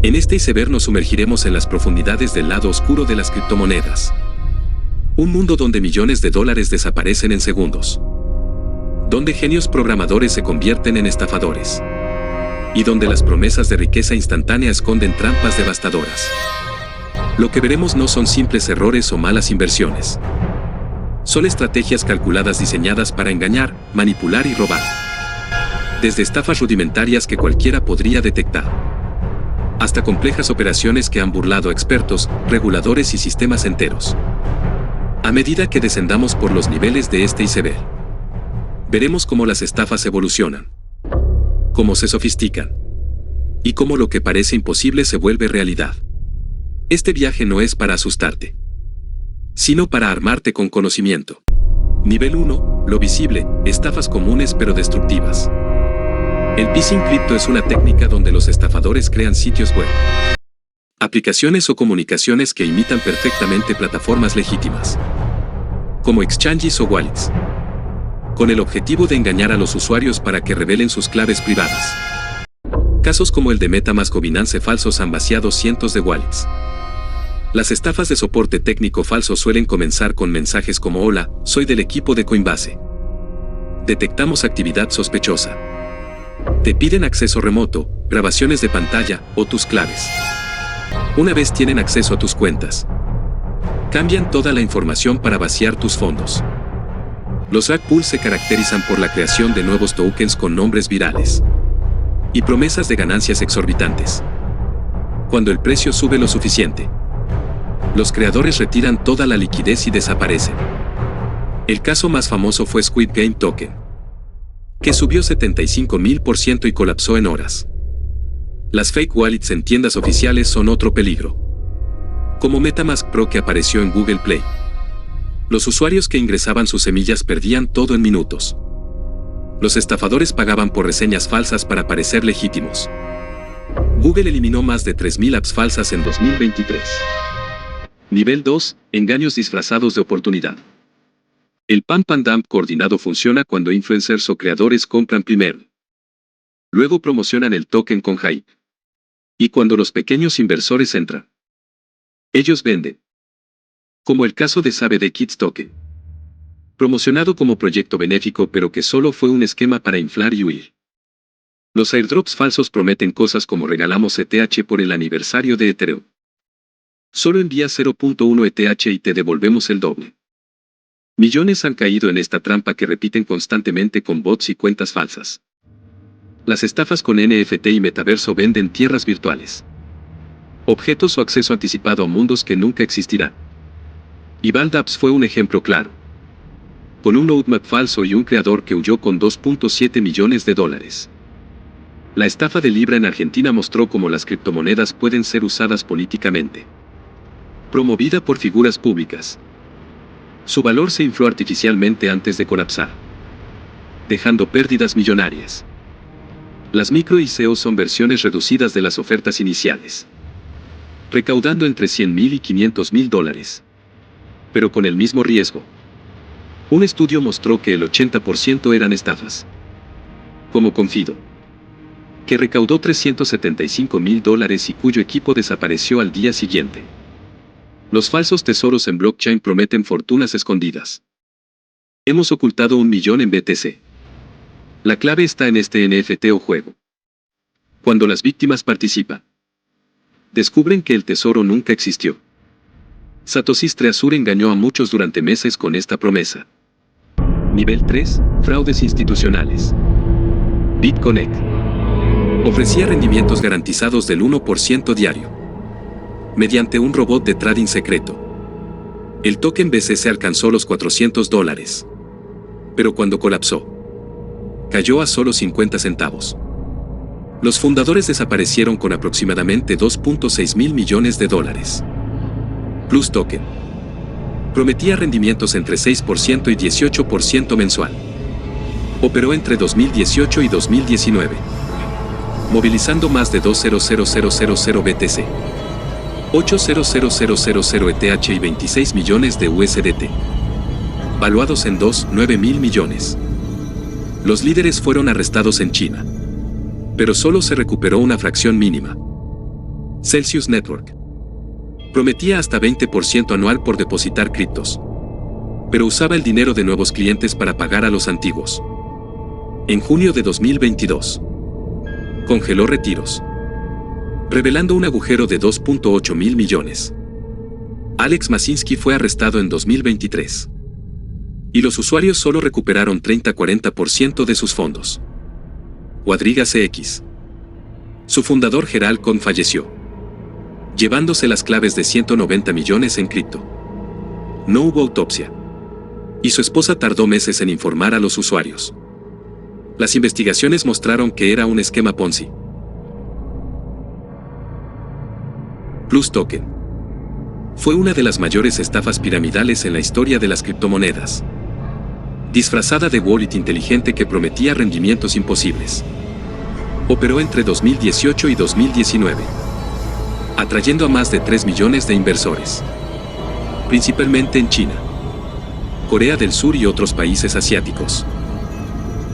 En este iceberg nos sumergiremos en las profundidades del lado oscuro de las criptomonedas. Un mundo donde millones de dólares desaparecen en segundos. Donde genios programadores se convierten en estafadores. Y donde las promesas de riqueza instantánea esconden trampas devastadoras. Lo que veremos no son simples errores o malas inversiones. Son estrategias calculadas diseñadas para engañar, manipular y robar. Desde estafas rudimentarias que cualquiera podría detectar, hasta complejas operaciones que han burlado a expertos, reguladores y sistemas enteros. A medida que descendamos por los niveles de este iceberg, veremos cómo las estafas evolucionan, cómo se sofistican, y cómo lo que parece imposible se vuelve realidad. Este viaje no es para asustarte, sino para armarte con conocimiento. Nivel 1, lo visible, estafas comunes pero destructivas. El phishing cripto es una técnica donde los estafadores crean sitios web, aplicaciones o comunicaciones que imitan perfectamente plataformas legítimas, como exchanges o wallets, con el objetivo de engañar a los usuarios para que revelen sus claves privadas. Casos como el de MetaMask o Binance falsos han vaciado cientos de wallets. Las estafas de soporte técnico falso suelen comenzar con mensajes como: hola, soy del equipo de Coinbase. Detectamos actividad sospechosa. Te piden acceso remoto, grabaciones de pantalla o tus claves. Una vez tienen acceso a tus cuentas, cambian toda la información para vaciar tus fondos. Los rug pulls se caracterizan por la creación de nuevos tokens con nombres virales y promesas de ganancias exorbitantes. Cuando el precio sube lo suficiente, los creadores retiran toda la liquidez y desaparecen. El caso más famoso fue Squid Game Token, que subió 75.000% y colapsó en horas. Las fake wallets en tiendas oficiales son otro peligro, como MetaMask Pro que apareció en Google Play. Los usuarios que ingresaban sus semillas perdían todo en minutos. Los estafadores pagaban por reseñas falsas para parecer legítimos. Google eliminó más de 3.000 apps falsas en 2023. Nivel 2, engaños disfrazados de oportunidad. El pump and dump coordinado funciona cuando influencers o creadores compran primero. Luego promocionan el token con hype. Y cuando los pequeños inversores entran, ellos venden. Como el caso de Save the Kids Token, promocionado como proyecto benéfico pero que solo fue un esquema para inflar y huir. Los airdrops falsos prometen cosas como: regalamos ETH por el aniversario de Ethereum. Solo envía 0.1 ETH y te devolvemos el doble. Millones han caído en esta trampa que repiten constantemente con bots y cuentas falsas. Las estafas con NFT y metaverso venden tierras virtuales, objetos o acceso anticipado a mundos que nunca existirán. Y Valdaps fue un ejemplo claro, con un roadmap falso y un creador que huyó con 2.7 millones de dólares. La estafa de Libra en Argentina mostró cómo las criptomonedas pueden ser usadas políticamente. Promovida por figuras públicas, su valor se infló artificialmente antes de colapsar, dejando pérdidas millonarias. Las micro ICO son versiones reducidas de las ofertas iniciales, recaudando entre $100.000 y $500.000, pero con el mismo riesgo. Un estudio mostró que el 80% eran estafas, como Confido, que recaudó $375.000 y cuyo equipo desapareció al día siguiente. Los falsos tesoros en blockchain prometen fortunas escondidas. Hemos ocultado 1 millón en BTC. La clave está en este NFT o juego. Cuando las víctimas participan, descubren que el tesoro nunca existió. Satoshi Treasure engañó a muchos durante meses con esta promesa. Nivel 3, fraudes institucionales. BitConnect ofrecía rendimientos garantizados del 1% diario, mediante un robot de trading secreto. El token BCC alcanzó los $400, pero cuando colapsó, cayó a solo 50 centavos. Los fundadores desaparecieron con aproximadamente $2.6 mil millones. Plus Token prometía rendimientos entre 6% y 18% mensual. Operó entre 2018 y 2019, movilizando más de 200.000 BTC, 800.000 ETH y 26 millones de USDT, valuados en 2.9 mil millones. Los líderes fueron arrestados en China, pero solo se recuperó una fracción mínima. Celsius Network. Prometía hasta 20% anual por depositar criptos, pero usaba el dinero de nuevos clientes para pagar a los antiguos. En junio de 2022, congeló retiros, revelando un agujero de 2.8 mil millones. Alex Mashinsky fue arrestado en 2023. Y los usuarios solo recuperaron 30-40% de sus fondos. Quadriga CX. Su fundador Gerald Cohn falleció, llevándose las claves de 190 millones en cripto. No hubo autopsia. Y su esposa tardó meses en informar a los usuarios. Las investigaciones mostraron que era un esquema Ponzi. Plus Token. Fue una de las mayores estafas piramidales en la historia de las criptomonedas. Disfrazada de wallet inteligente que prometía rendimientos imposibles. Operó entre 2018 y 2019, atrayendo a más de 3 millones de inversores, principalmente en China, Corea del Sur y otros países asiáticos.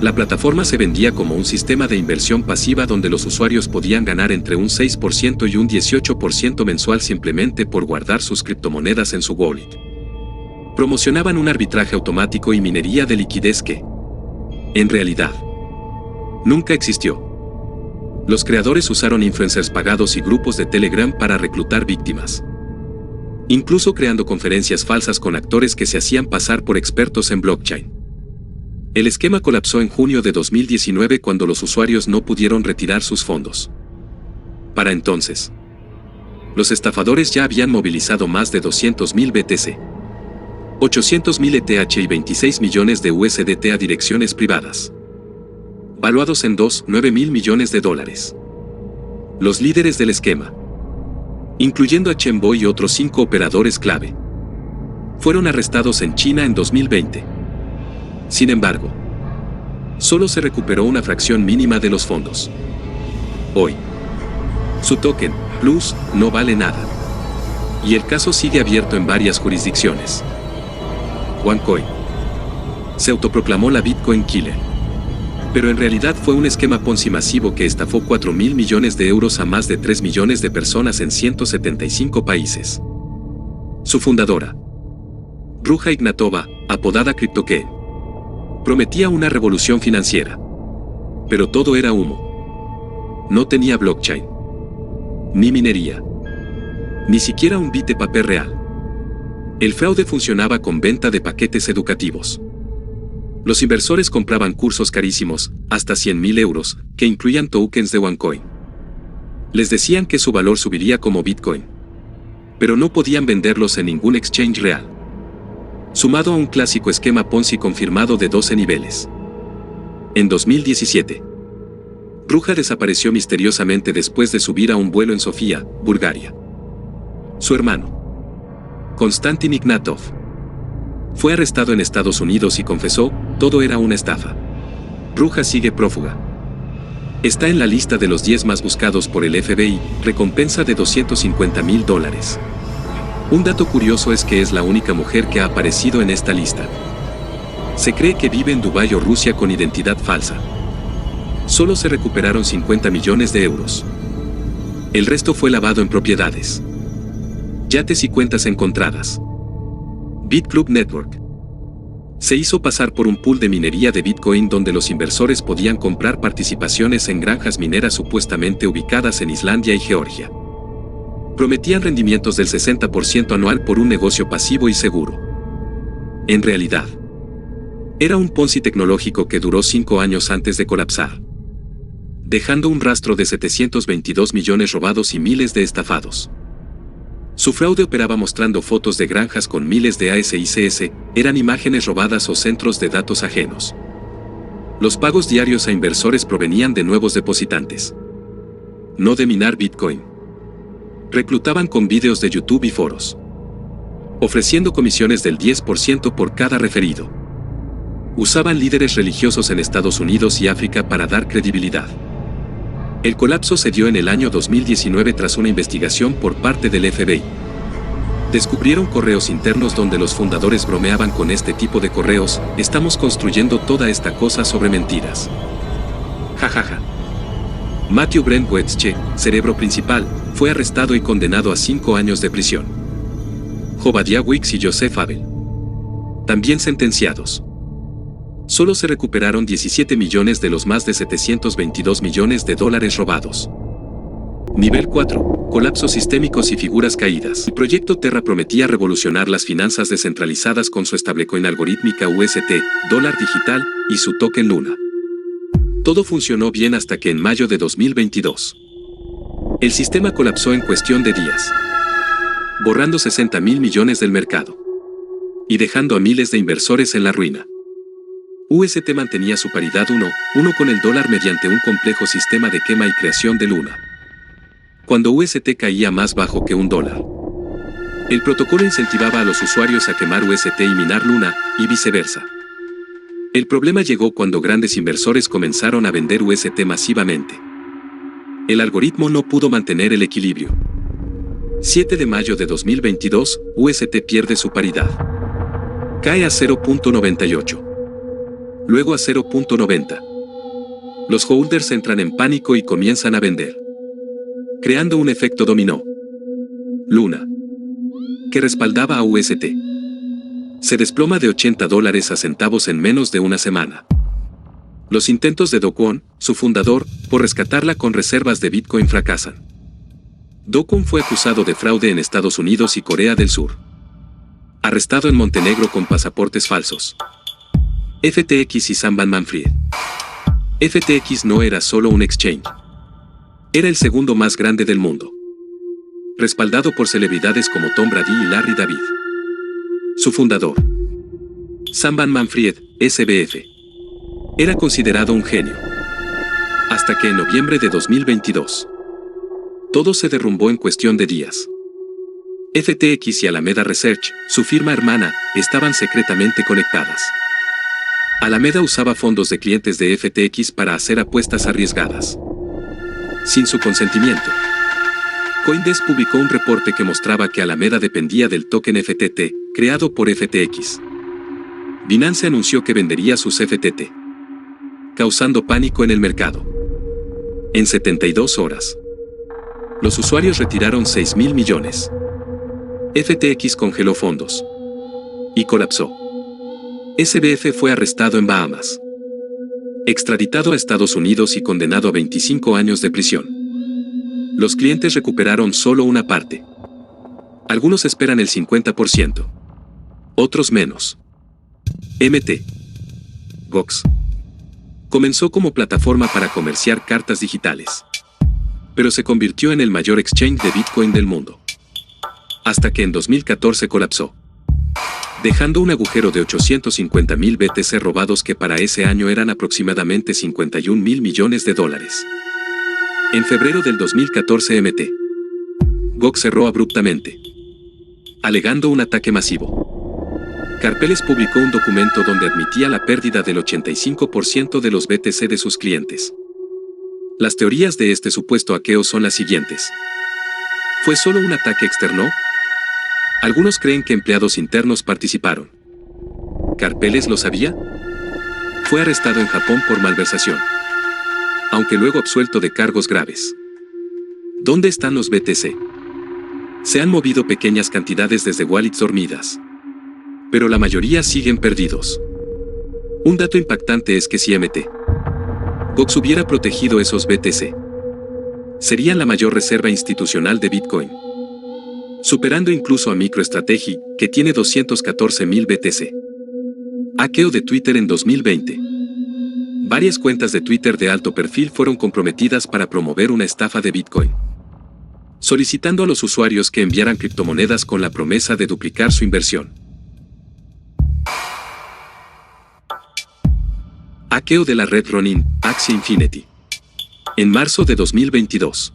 La plataforma se vendía como un sistema de inversión pasiva donde los usuarios podían ganar entre un 6% y un 18% mensual simplemente por guardar sus criptomonedas en su wallet. Promocionaban un arbitraje automático y minería de liquidez que, en realidad, nunca existió. Los creadores usaron influencers pagados y grupos de Telegram para reclutar víctimas, incluso creando conferencias falsas con actores que se hacían pasar por expertos en blockchain. El esquema colapsó en junio de 2019 cuando los usuarios no pudieron retirar sus fondos. Para entonces, los estafadores ya habían movilizado más de 200.000 BTC, 800.000 ETH y 26 millones de USDT a direcciones privadas, valuados en 2.9 mil millones de dólares. Los líderes del esquema, incluyendo a Chen Bo y otros 5 operadores clave, fueron arrestados en China en 2020. Sin embargo, solo se recuperó una fracción mínima de los fondos. Hoy, su token, Plus, no vale nada. Y el caso sigue abierto en varias jurisdicciones. OneCoin se autoproclamó la Bitcoin Killer, pero en realidad fue un esquema Ponzi masivo que estafó 4.000 millones de euros a más de 3 millones de personas en 175 países. Su fundadora, Ruja Ignatova, apodada CryptoKey, prometía una revolución financiera. Pero todo era humo. No tenía blockchain, ni minería, ni siquiera un bit de papel real. El fraude funcionaba con venta de paquetes educativos. Los inversores compraban cursos carísimos, hasta 100.000 euros, que incluían tokens de OneCoin. Les decían que su valor subiría como Bitcoin, pero no podían venderlos en ningún exchange real. Sumado a un clásico esquema Ponzi confirmado de 12 niveles. En 2017, Ruja desapareció misteriosamente después de subir a un vuelo en Sofía, Bulgaria. Su hermano, Konstantin Ignatov, fue arrestado en Estados Unidos y confesó, todo era una estafa. Ruja sigue prófuga. Está en la lista de los 10 más buscados por el FBI, recompensa de $250.000. Un dato curioso es que es la única mujer que ha aparecido en esta lista. Se cree que vive en Dubái o Rusia con identidad falsa. Solo se recuperaron 50 millones de euros. El resto fue lavado en propiedades, yates y cuentas encontradas. BitClub Network se hizo pasar por un pool de minería de Bitcoin donde los inversores podían comprar participaciones en granjas mineras supuestamente ubicadas en Islandia y Georgia. Prometían rendimientos del 60% anual por un negocio pasivo y seguro. En realidad, era un Ponzi tecnológico que duró 5 años antes de colapsar, dejando un rastro de 722 millones robados y miles de estafados. Su fraude operaba mostrando fotos de granjas con miles de ASICS, eran imágenes robadas o centros de datos ajenos. Los pagos diarios a inversores provenían de nuevos depositantes, no de minar Bitcoin. Reclutaban con vídeos de YouTube y foros, ofreciendo comisiones del 10% por cada referido. Usaban líderes religiosos en Estados Unidos y África para dar credibilidad. El colapso se dio en el año 2019 tras una investigación por parte del FBI. Descubrieron correos internos donde los fundadores bromeaban con este tipo de correos, estamos construyendo toda esta cosa sobre mentiras. Jajaja. Matthew Brent Wetsche, cerebro principal, fue arrestado y condenado a 5 años de prisión. Obadiah Wicks y Joseph Abel, también sentenciados. Solo se recuperaron 17 millones de los más de 722 millones de dólares robados. Nivel 4. Colapsos sistémicos y figuras caídas. El proyecto Terra prometía revolucionar las finanzas descentralizadas con su stablecoin algorítmica UST, dólar digital, y su token Luna. Todo funcionó bien hasta que en mayo de 2022, el sistema colapsó en cuestión de días, borrando 60.000 millones del mercado y dejando a miles de inversores en la ruina. UST mantenía su paridad 1:1 con el dólar mediante un complejo sistema de quema y creación de Luna. Cuando UST caía más bajo que $1, el protocolo incentivaba a los usuarios a quemar UST y minar Luna, y viceversa. El problema llegó cuando grandes inversores comenzaron a vender UST masivamente. El algoritmo no pudo mantener el equilibrio. 7 de mayo de 2022, UST pierde su paridad. Cae a 0.98. Luego a 0.90. Los holders entran en pánico y comienzan a vender, creando un efecto dominó. Luna, que respaldaba a UST, se desploma de $80 a centavos en menos de una semana. Los intentos de Do Kwon, su fundador, por rescatarla con reservas de Bitcoin fracasan. Do Kwon fue acusado de fraude en Estados Unidos y Corea del Sur. Arrestado en Montenegro con pasaportes falsos. FTX y Sam Bankman-Fried. FTX no era solo un exchange. Era el segundo más grande del mundo, respaldado por celebridades como Tom Brady y Larry David. Su fundador, Sam Bankman-Fried, SBF, era considerado un genio. Hasta que en noviembre de 2022, todo se derrumbó en cuestión de días. FTX y Alameda Research, su firma hermana, estaban secretamente conectadas. Alameda usaba fondos de clientes de FTX para hacer apuestas arriesgadas, sin su consentimiento. CoinDesk publicó un reporte que mostraba que Alameda dependía del token FTT, creado por FTX. Binance anunció que vendería sus FTT, causando pánico en el mercado. En 72 horas, los usuarios retiraron 6.000 millones. FTX congeló fondos y colapsó. SBF fue arrestado en Bahamas, extraditado a Estados Unidos y condenado a 25 años de prisión. Los clientes recuperaron solo una parte. Algunos esperan el 50%, otros menos. Mt. Gox comenzó como plataforma para comerciar cartas digitales, pero se convirtió en el mayor exchange de Bitcoin del mundo, hasta que en 2014 colapsó, dejando un agujero de 850.000 BTC robados que para ese año eran aproximadamente 51.000 millones de dólares. En febrero del 2014 Mt. Gox cerró abruptamente, alegando un ataque masivo. Carpeles publicó un documento donde admitía la pérdida del 85% de los BTC de sus clientes. Las teorías de este supuesto hackeo son las siguientes. ¿Fue solo un ataque externo? Algunos creen que empleados internos participaron. ¿Carpeles lo sabía? Fue arrestado en Japón por malversación, aunque luego absuelto de cargos graves. ¿Dónde están los BTC? Se han movido pequeñas cantidades desde wallets dormidas, pero la mayoría siguen perdidos. Un dato impactante es que si Mt. Gox hubiera protegido esos BTC, serían la mayor reserva institucional de Bitcoin, superando incluso a MicroStrategy, que tiene 214.000 BTC. Hackeo de Twitter en 2020. Varias cuentas de Twitter de alto perfil fueron comprometidas para promover una estafa de Bitcoin, solicitando a los usuarios que enviaran criptomonedas con la promesa de duplicar su inversión. Hackeo de la red Ronin, Axie Infinity. En marzo de 2022,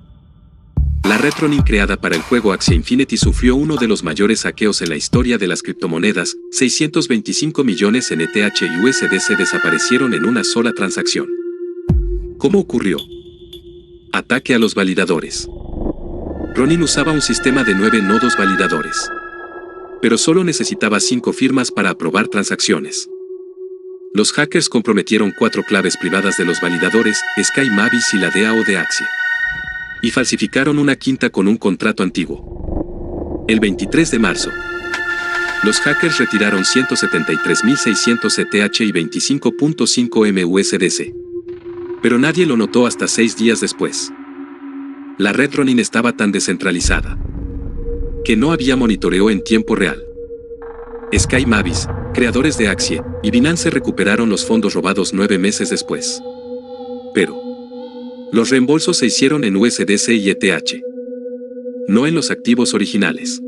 la red Ronin creada para el juego Axie Infinity sufrió uno de los mayores hackeos en la historia de las criptomonedas. 625 millones en ETH y USDC desaparecieron en una sola transacción. ¿Cómo ocurrió? Ataque a los validadores. Ronin usaba un sistema de 9 nodos validadores, pero solo necesitaba 5 firmas para aprobar transacciones. Los hackers comprometieron 4 claves privadas de los validadores, Sky Mavis y la DAO de Axie. Y falsificaron una quinta con un contrato antiguo. El 23 de marzo, los hackers retiraron 173.600 ETH y 25.5 MUSDC. Pero nadie lo notó hasta 6 días después. La red Ronin estaba tan descentralizada que no había monitoreo en tiempo real. Sky Mavis, creadores de Axie, y Binance recuperaron los fondos robados 9 meses después. Pero los reembolsos se hicieron en USDC y ETH, no en los activos originales.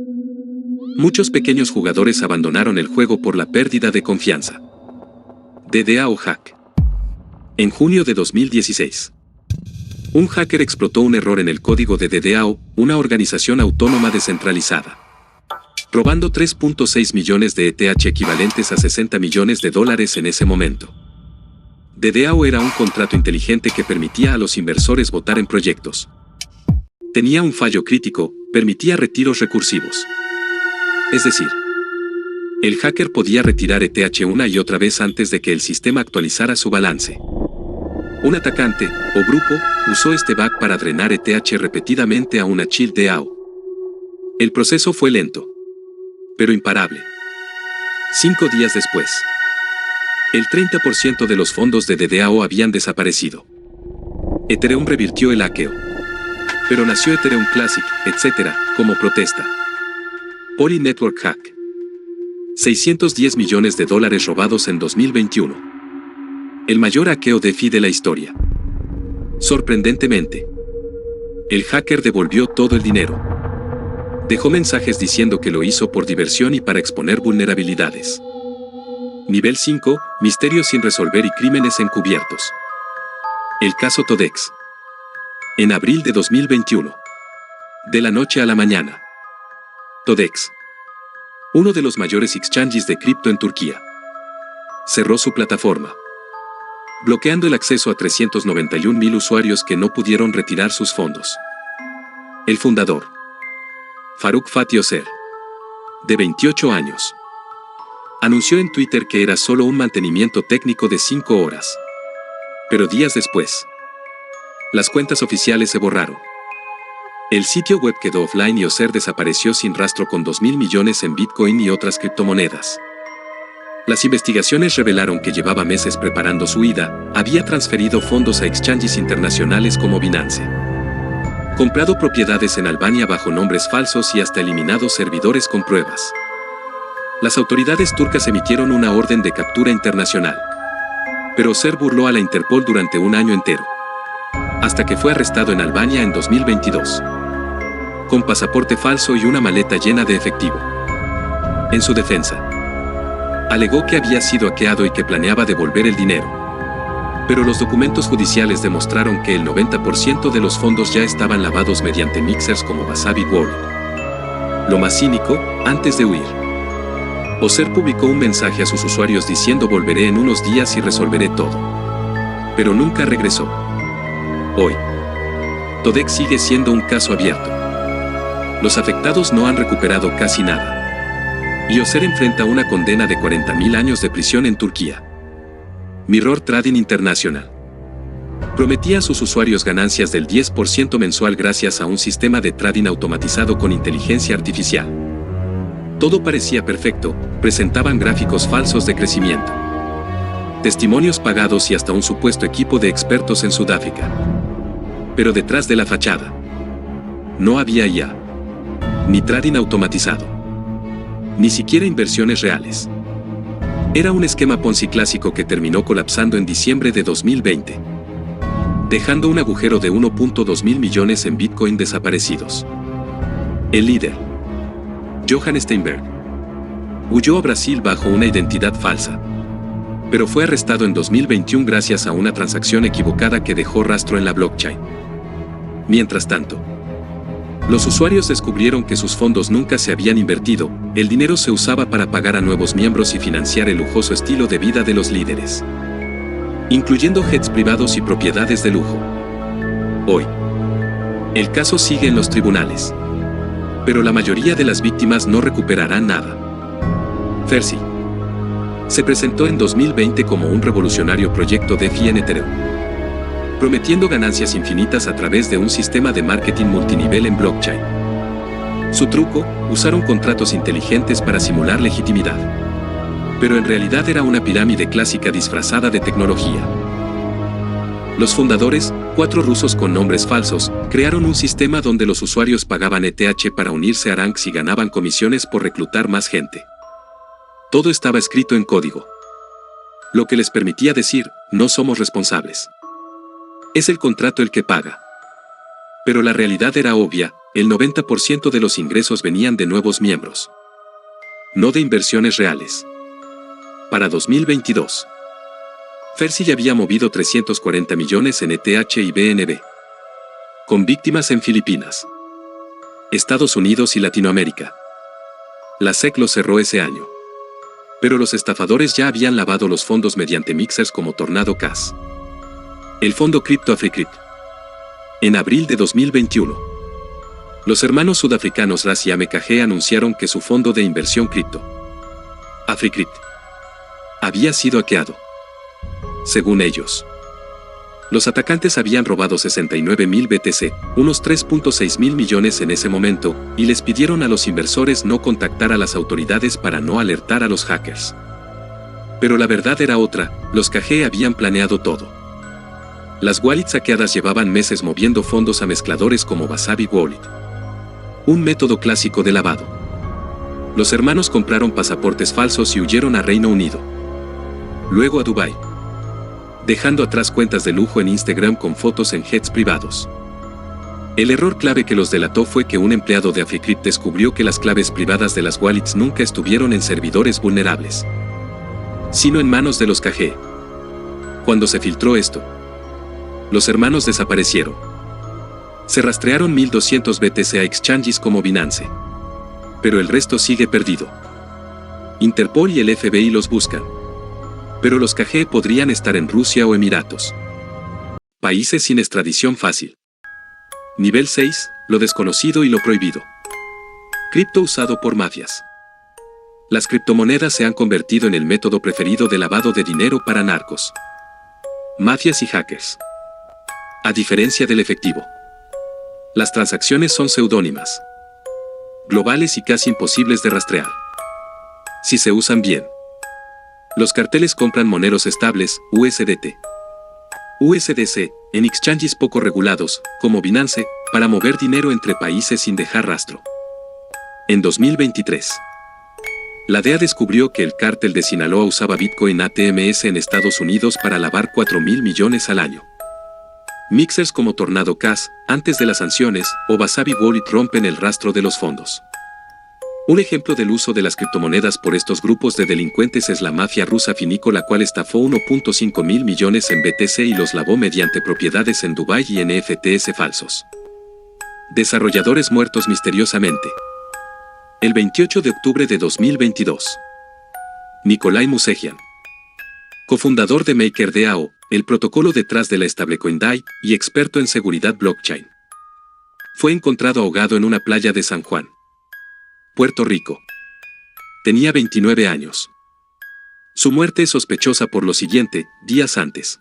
Muchos pequeños jugadores abandonaron el juego por la pérdida de confianza. DAO Hack. En junio de 2016, un hacker explotó un error en el código de DAO, una organización autónoma descentralizada, robando 3.6 millones de ETH equivalentes a $60 millones en ese momento. DAO era un contrato inteligente que permitía a los inversores votar en proyectos. Tenía un fallo crítico, permitía retiros recursivos. Es decir, el hacker podía retirar ETH una y otra vez antes de que el sistema actualizara su balance. Un atacante, o grupo, usó este bug para drenar ETH repetidamente a una chill DAO. El proceso fue lento, pero imparable. 5 días después, el 30% de los fondos de DAO habían desaparecido. Ethereum revirtió el hackeo, pero nació Ethereum Classic, etc., como protesta. Poly Network Hack. $610 millones robados en 2021. El mayor hackeo DeFi de la historia. Sorprendentemente, el hacker devolvió todo el dinero. Dejó mensajes diciendo que lo hizo por diversión y para exponer vulnerabilidades. Nivel 5, misterios sin resolver y crímenes encubiertos. El caso Todex. En abril de 2021. De la noche a la mañana. Todex, uno de los mayores exchanges de cripto en Turquía, cerró su plataforma, bloqueando el acceso a 391.000 usuarios que no pudieron retirar sus fondos. El fundador, Faruk Fatih Özer, de 28 años, anunció en Twitter que era solo un mantenimiento técnico de 5 horas. Pero días después, las cuentas oficiales se borraron. El sitio web quedó offline y Özer desapareció sin rastro con 2.000 millones en Bitcoin y otras criptomonedas. Las investigaciones revelaron que llevaba meses preparando su huida, había transferido fondos a exchanges internacionales como Binance, comprado propiedades en Albania bajo nombres falsos y hasta eliminado servidores con pruebas. Las autoridades turcas emitieron una orden de captura internacional, pero Özer burló a la Interpol durante un año entero, hasta que fue arrestado en Albania en 2022, con pasaporte falso y una maleta llena de efectivo. En su defensa, alegó que había sido hackeado y que planeaba devolver el dinero. Pero los documentos judiciales demostraron que el 90% de los fondos ya estaban lavados mediante mixers como Wasabi Wallet. Lo más cínico, antes de huir, Özer publicó un mensaje a sus usuarios diciendo volveré en unos días y resolveré todo. Pero nunca regresó. Hoy, Todex sigue siendo un caso abierto. Los afectados no han recuperado casi nada. Y Özer enfrenta una condena de 40.000 años de prisión en Turquía. Mirror Trading International prometía a sus usuarios ganancias del 10% mensual gracias a un sistema de trading automatizado con inteligencia artificial. Todo parecía perfecto, presentaban gráficos falsos de crecimiento, testimonios pagados y hasta un supuesto equipo de expertos en Sudáfrica. Pero detrás de la fachada, no había IA, ni trading automatizado, ni siquiera inversiones reales. Era un esquema Ponzi clásico que terminó colapsando en diciembre de 2020, dejando un agujero de 1.2 mil millones en Bitcoin desaparecidos. El líder, Johan Steinberg, huyó a Brasil bajo una identidad falsa, pero fue arrestado en 2021 gracias a una transacción equivocada que dejó rastro en la blockchain. Mientras tanto, los usuarios descubrieron que sus fondos nunca se habían invertido, el dinero se usaba para pagar a nuevos miembros y financiar el lujoso estilo de vida de los líderes, incluyendo jets privados y propiedades de lujo. Hoy, el caso sigue en los tribunales, pero la mayoría de las víctimas no recuperarán nada. Fersi, Se presentó en 2020 como un revolucionario proyecto DeFi en Ethereum, prometiendo ganancias infinitas a través de un sistema de marketing multinivel en blockchain. Su truco, usaron contratos inteligentes para simular legitimidad. Pero en realidad era una pirámide clásica disfrazada de tecnología. Los fundadores, 4 rusos con nombres falsos, crearon un sistema donde los usuarios pagaban ETH para unirse a Ranks y ganaban comisiones por reclutar más gente. Todo estaba escrito en código, lo que les permitía decir, no somos responsables. Es el contrato el que paga. Pero la realidad era obvia, el 90% de los ingresos venían de nuevos miembros, no de inversiones reales. Para 2022, Fersi ya había movido 340 millones en ETH y BNB, con víctimas en Filipinas, Estados Unidos y Latinoamérica. La SEC lo cerró ese año. Pero los estafadores ya habían lavado los fondos mediante mixers como Tornado Cash. El fondo cripto AfriCrypt. En abril de 2021, los hermanos sudafricanos Ras y AMKG anunciaron que su fondo de inversión cripto, AfriCrypt, había sido hackeado. Según ellos, los atacantes habían robado 69.000 BTC, unos 3.6 mil millones en ese momento, y les pidieron a los inversores no contactar a las autoridades para no alertar a los hackers. Pero la verdad era otra, los KG habían planeado todo. Las wallets hackeadas llevaban meses moviendo fondos a mezcladores como Wasabi Wallet, un método clásico de lavado. Los hermanos compraron pasaportes falsos y huyeron a Reino Unido, luego a Dubái, dejando atrás cuentas de lujo en Instagram con fotos en jets privados. El error clave que los delató fue que un empleado de AfriCrypt descubrió que las claves privadas de las wallets nunca estuvieron en servidores vulnerables, sino en manos de los KG. Cuando se filtró esto, los hermanos desaparecieron. Se rastrearon 1.200 BTC a exchanges como Binance, pero el resto sigue perdido. Interpol y el FBI los buscan, pero los KG podrían estar en Rusia o Emiratos, países sin extradición fácil. Nivel 6, lo desconocido y lo prohibido. Cripto usado por mafias. Las criptomonedas se han convertido en el método preferido de lavado de dinero para narcos, mafias y hackers. A diferencia del efectivo, las transacciones son seudónimas, globales y casi imposibles de rastrear. Si se usan bien, los carteles compran moneros estables, USDT, USDC, en exchanges poco regulados, como Binance, para mover dinero entre países sin dejar rastro. En 2023, la DEA descubrió que el cártel de Sinaloa usaba Bitcoin ATMS en Estados Unidos para lavar 4.000 millones al año. Mixers como Tornado Cash, antes de las sanciones, o Wasabi Wallet rompen el rastro de los fondos. Un ejemplo del uso de las criptomonedas por estos grupos de delincuentes es la mafia rusa Finico, la cual estafó 1.5 mil millones en BTC y los lavó mediante propiedades en Dubái y NFTs falsos. Desarrolladores muertos misteriosamente. El 28 de octubre de 2022. Nikolai Musejian, cofundador de MakerDAO, el protocolo detrás de la stablecoin DAI, y experto en seguridad blockchain, fue encontrado ahogado en una playa de San Juan, Puerto Rico. Tenía 29 años. Su muerte es sospechosa por lo siguiente: días antes,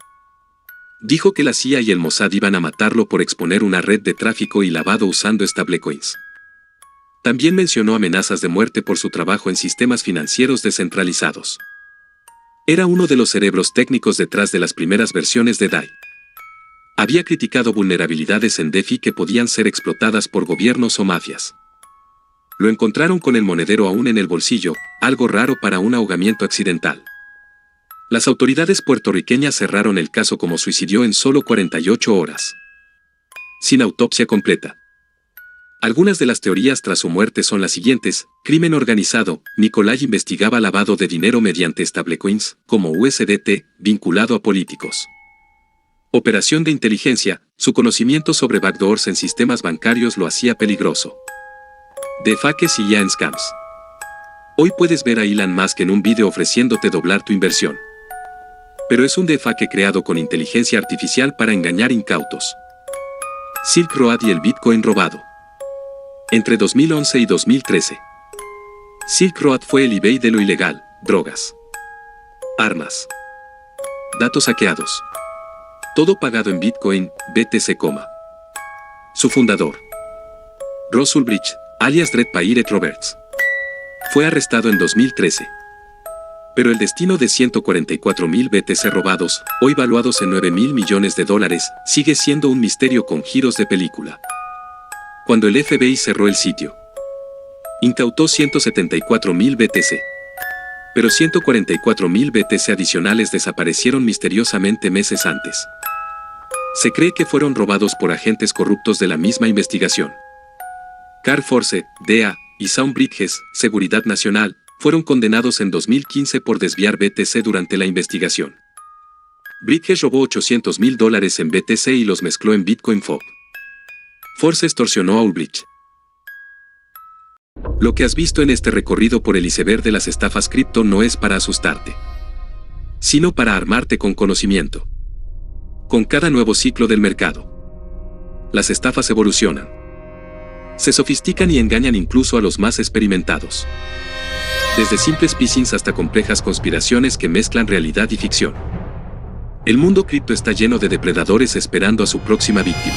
dijo que la CIA y el Mossad iban a matarlo por exponer una red de tráfico y lavado usando stablecoins. También mencionó amenazas de muerte por su trabajo en sistemas financieros descentralizados. Era uno de los cerebros técnicos detrás de las primeras versiones de DAI. Había criticado vulnerabilidades en DeFi que podían ser explotadas por gobiernos o mafias. Lo encontraron con el monedero aún en el bolsillo, algo raro para un ahogamiento accidental. Las autoridades puertorriqueñas cerraron el caso como suicidio en solo 48 horas, sin autopsia completa. Algunas de las teorías tras su muerte son las siguientes: crimen organizado. Nikolai investigaba lavado de dinero mediante stablecoins, como USDT, vinculado a políticos. Operación de inteligencia. Su conocimiento sobre backdoors en sistemas bancarios lo hacía peligroso. De fakes y ya en scams. Hoy puedes ver a Elon Musk en un video ofreciéndote doblar tu inversión. Pero es un defake creado con inteligencia artificial para engañar incautos. Silk Road y el Bitcoin robado. Entre 2011 y 2013, Silk Road fue el eBay de lo ilegal, drogas. Armas. Datos hackeados. Todo pagado en Bitcoin, BTC, Su fundador, Ross Ulbricht, alias Dread Pirate Roberts, fue arrestado en 2013. Pero el destino de 144.000 BTC robados, hoy valuados en $9.000 millones, sigue siendo un misterio con giros de película. Cuando el FBI cerró el sitio, incautó 174.000 BTC. Pero 144.000 BTC adicionales desaparecieron misteriosamente meses antes. Se cree que fueron robados por agentes corruptos de la misma investigación. Carl Force, DEA, y Shaun Bridges, Seguridad Nacional, fueron condenados en 2015 por desviar BTC durante la investigación. Bridges robó $800.000 en BTC y los mezcló en Bitcoin FOB. Force extorsionó a Ulbricht. Lo que has visto en este recorrido por el iceberg de las estafas cripto no es para asustarte, sino para armarte con conocimiento. Con cada nuevo ciclo del mercado, las estafas evolucionan. Se sofistican y engañan incluso a los más experimentados. Desde simples phishings hasta complejas conspiraciones que mezclan realidad y ficción. El mundo cripto está lleno de depredadores esperando a su próxima víctima.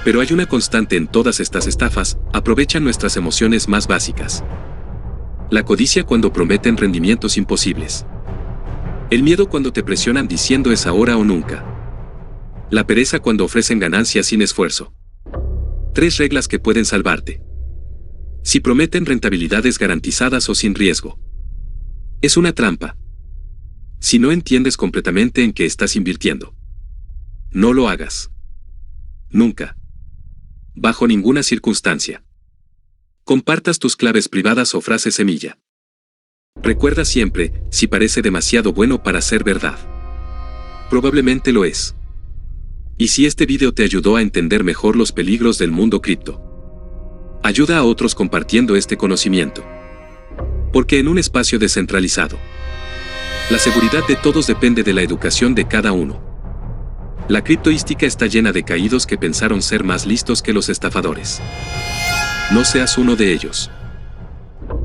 Pero hay una constante en todas estas estafas: aprovechan nuestras emociones más básicas. La codicia cuando prometen rendimientos imposibles. El miedo cuando te presionan diciendo es ahora o nunca. La pereza cuando ofrecen ganancias sin esfuerzo. 3 reglas que pueden salvarte. Si prometen rentabilidades garantizadas o sin riesgo, es una trampa. Si no entiendes completamente en qué estás invirtiendo, no lo hagas. Nunca. Bajo ninguna circunstancia. Compartas tus claves privadas o frases semilla. Recuerda siempre, si parece demasiado bueno para ser verdad, probablemente lo es. Y si este video te ayudó a entender mejor los peligros del mundo cripto, ayuda a otros compartiendo este conocimiento. Porque en un espacio descentralizado, la seguridad de todos depende de la educación de cada uno. La criptoística está llena de caídos que pensaron ser más listos que los estafadores. No seas uno de ellos.